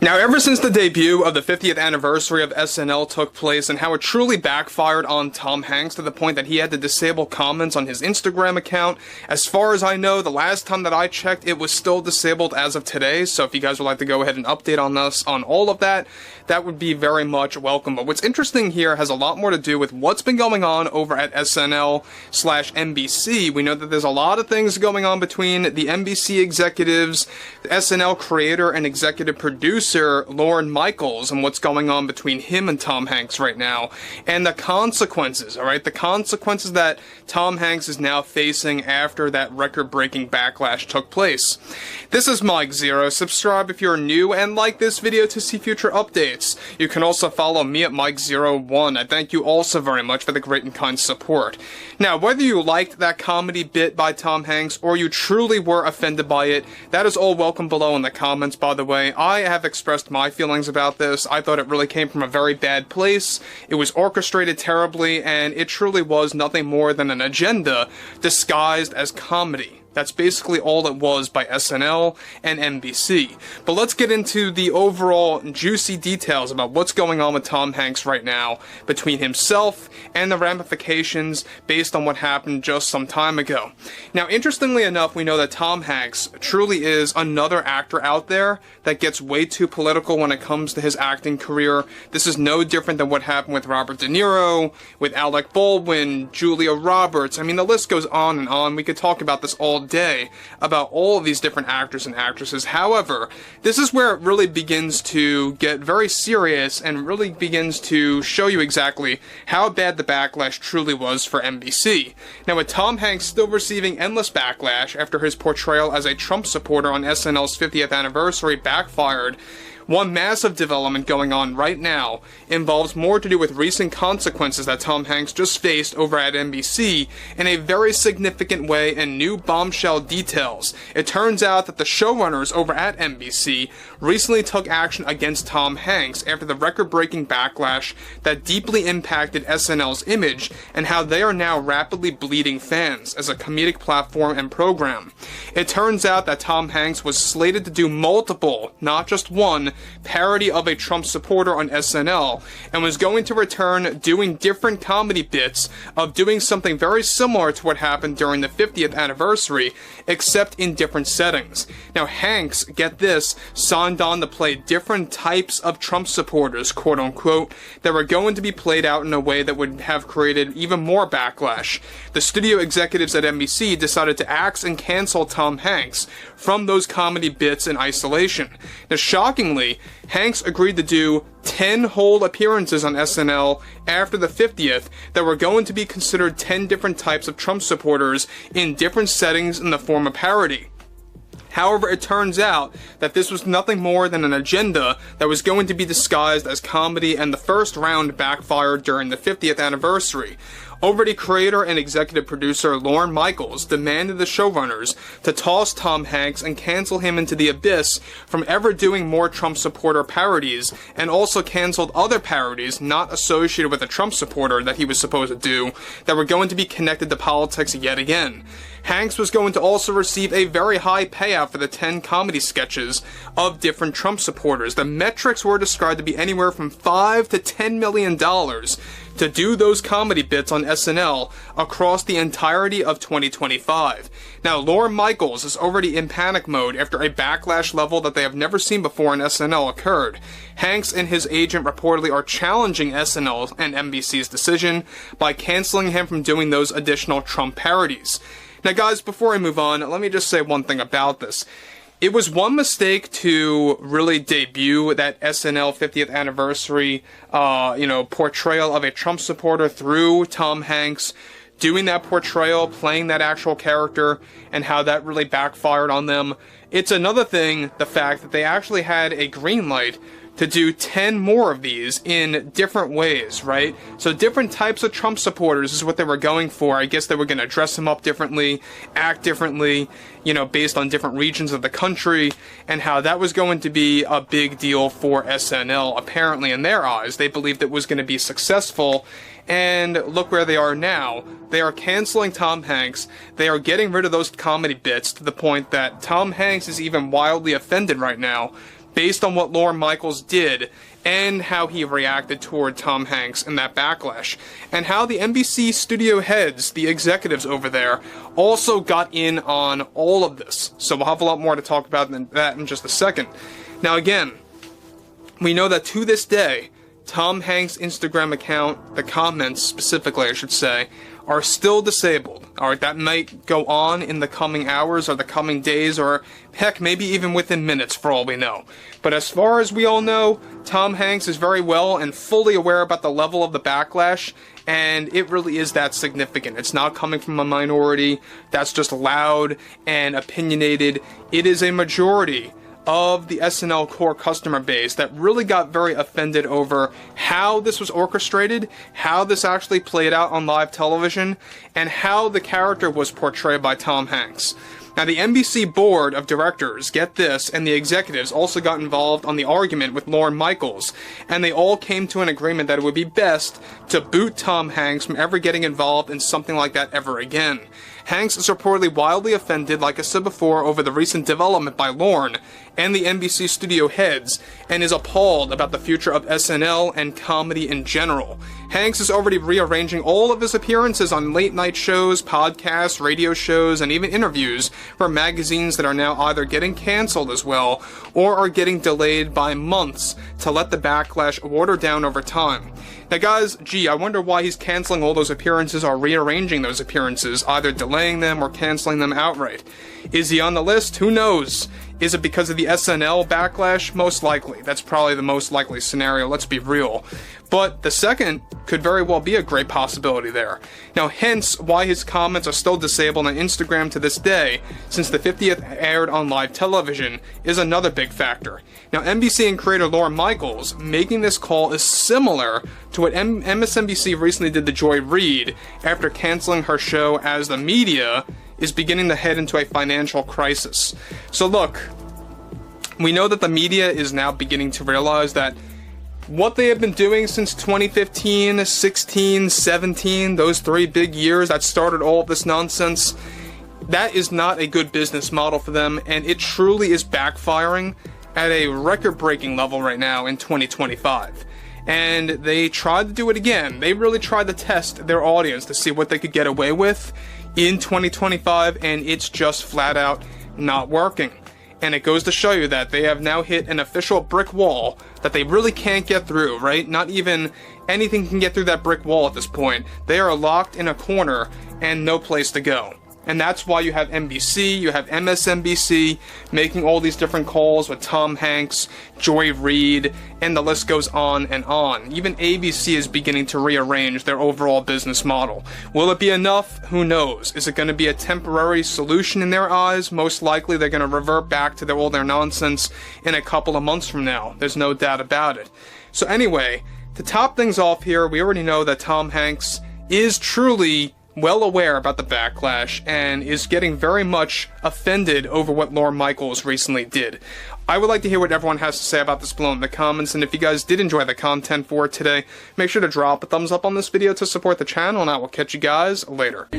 Now, ever since the debut of the 50th anniversary of SNL took place and how it truly backfired on Tom Hanks to the point that he had to disable comments on his Instagram account, as far as I know, the last time that I checked, it was still disabled as of today, so if you guys would like to go ahead and update on us on all of that, that would be very much welcome. But what's interesting here has a lot more to do with what's been going on over at SNL/NBC. We know that there's a lot of things going on between the NBC executives, the SNL creator and executive producer, Lorne Michaels, and what's going on between him and Tom Hanks right now, and the consequences, alright? The consequences that Tom Hanks is now facing after that record-breaking backlash took place. This is Mike Zero. Subscribe if you're new, and like this video to see future updates. You can also follow me at Mike01. I thank you also very much for the great and kind support. Now, whether you liked that comedy bit by Tom Hanks, or you truly were offended by it, that is all welcome below in the comments, by the way. I have expressed my feelings about this. I thought it really came from a very bad place. It was orchestrated terribly, and it truly was nothing more than an agenda disguised as comedy. That's basically all it was by SNL and NBC. But let's get into the overall juicy details about what's going on with Tom Hanks right now between himself and the ramifications based on what happened just some time ago. Now, interestingly enough, we know that Tom Hanks truly is another actor out there that gets way too political when it comes to his acting career. This is no different than what happened with Robert De Niro, with Alec Baldwin, Julia Roberts. I mean, the list goes on and on. We could talk about this all day about all of these different actors and actresses. However, this is where it really begins to get very serious and really begins to show you exactly how bad the backlash truly was for NBC. Now, with Tom Hanks still receiving endless backlash after his portrayal as a Trump supporter on SNL's 50th anniversary backfired, one massive development going on right now involves more to do with recent consequences that Tom Hanks just faced over at NBC in a very significant way and new bombshell details. It turns out that the showrunners over at NBC recently took action against Tom Hanks after the record-breaking backlash that deeply impacted SNL's image and how they are now rapidly bleeding fans as a comedic platform and program. It turns out that Tom Hanks was slated to do multiple, not just one, parody of a Trump supporter on SNL, and was going to return doing different comedy bits of doing something very similar to what happened during the 50th anniversary, except in different settings. Now, Hanks, get this, signed on to play different types of Trump supporters, quote-unquote, that were going to be played out in a way that would have created even more backlash. The studio executives at NBC decided to axe and cancel Tom Hanks from those comedy bits in isolation. Now, shockingly, Hanks agreed to do 10 whole appearances on SNL after the 50th that were going to be considered 10 different types of Trump supporters in different settings in the form of parody. However, it turns out that this was nothing more than an agenda that was going to be disguised as comedy, and the first round backfired during the 50th anniversary. Already creator and executive producer Lorne Michaels demanded the showrunners to toss Tom Hanks and cancel him into the abyss from ever doing more Trump supporter parodies, and also canceled other parodies not associated with a Trump supporter that he was supposed to do that were going to be connected to politics yet again. Hanks was going to also receive a very high payout for the 10 comedy sketches of different Trump supporters. The metrics were described to be anywhere from $5 to $10 million to do those comedy bits on SNL across the entirety of 2025. Now, Lorne Michaels is already in panic mode after a backlash level that they have never seen before in SNL occurred. Hanks and his agent reportedly are challenging SNL and NBC's decision by canceling him from doing those additional Trump parodies. Now, guys, before I move on, let me just say one thing about this. It was one mistake to really debut that SNL 50th anniversary, portrayal of a Trump supporter through Tom Hanks, doing that portrayal, playing that actual character, and how that really backfired on them. It's another thing, the fact that they actually had a green light to do 10 more of these in different ways, right? So different types of Trump supporters is what they were going for. I guess they were going to dress them up differently, act differently, based on different regions of the country, and how that was going to be a big deal for SNL. Apparently, in their eyes, they believed it was going to be successful, and look where they are now. They are canceling Tom Hanks. They are getting rid of those comedy bits to the point that Tom Hanks is even wildly offended right now based on what Lorne Michaels did and how he reacted toward Tom Hanks in that Backlash, and how the NBC studio heads, the executives over there, also got in on all of this. So we'll have a lot more to talk about than that in just a second. Now again, we know that to this day, Tom Hanks' Instagram account, the comments specifically I should say, are still disabled. Alright, that might go on in the coming hours or the coming days, or heck, maybe even within minutes for all we know. But as far as we all know, Tom Hanks is very well and fully aware about the level of the backlash, and it really is that significant. It's not coming from a minority that's just loud and opinionated. It is a majority of the SNL core customer base that really got very offended over how this was orchestrated, how this actually played out on live television, and how the character was portrayed by Tom Hanks. Now, the NBC board of directors, get this, and the executives also got involved on the argument with Lorne Michaels, and they all came to an agreement that it would be best to boot Tom Hanks from ever getting involved in something like that ever again. Hanks is reportedly wildly offended, like I said before, over the recent development by Lorne and the NBC studio heads, and is appalled about the future of SNL and comedy in general. Hanks is already rearranging all of his appearances on late-night shows, podcasts, radio shows, and even interviews for magazines that are now either getting cancelled as well, or are getting delayed by months to let the backlash water down over time. Now guys, gee, I wonder why he's cancelling all those appearances or rearranging those appearances, either delaying them or cancelling them outright. Is he on the list? Who knows? Is it because of the SNL backlash? Most likely. That's probably the most likely scenario, let's be real. But the second could very well be a great possibility there. Now, hence why his comments are still disabled on Instagram to this day, since the 50th aired on live television, is another big factor. Now, NBC and creator Lorne Michaels making this call is similar to what MSNBC recently did to Joy Reid after canceling her show, as the media is beginning to head into a financial crisis. So look, we know that the media is now beginning to realize that what they have been doing since 2015, 16, 17, those 3 big years that started all of this nonsense, that is not a good business model for them, and it truly is backfiring at a record-breaking level right now in 2025. And they tried to do it again. They really tried to test their audience to see what they could get away with in 2025, and it's just flat out not working. And it goes to show you that they have now hit an official brick wall that they really can't get through, right? Not even anything can get through that brick wall at this point. They are locked in a corner and no place to go. And that's why you have NBC, you have MSNBC making all these different calls with Tom Hanks, Joy Reid, and the list goes on and on. Even ABC is beginning to rearrange their overall business model. Will it be enough? Who knows? Is it going to be a temporary solution in their eyes? Most likely they're going to revert back to all their nonsense in a couple of months from now. There's no doubt about it. So anyway, to top things off here, we already know that Tom Hanks is truly well aware about the backlash and is getting very much offended over what Lorne Michaels recently did. I would like to hear what everyone has to say about this below in the comments, and if you guys did enjoy the content for today, make sure to drop a thumbs up on this video to support the channel, and I will catch you guys later.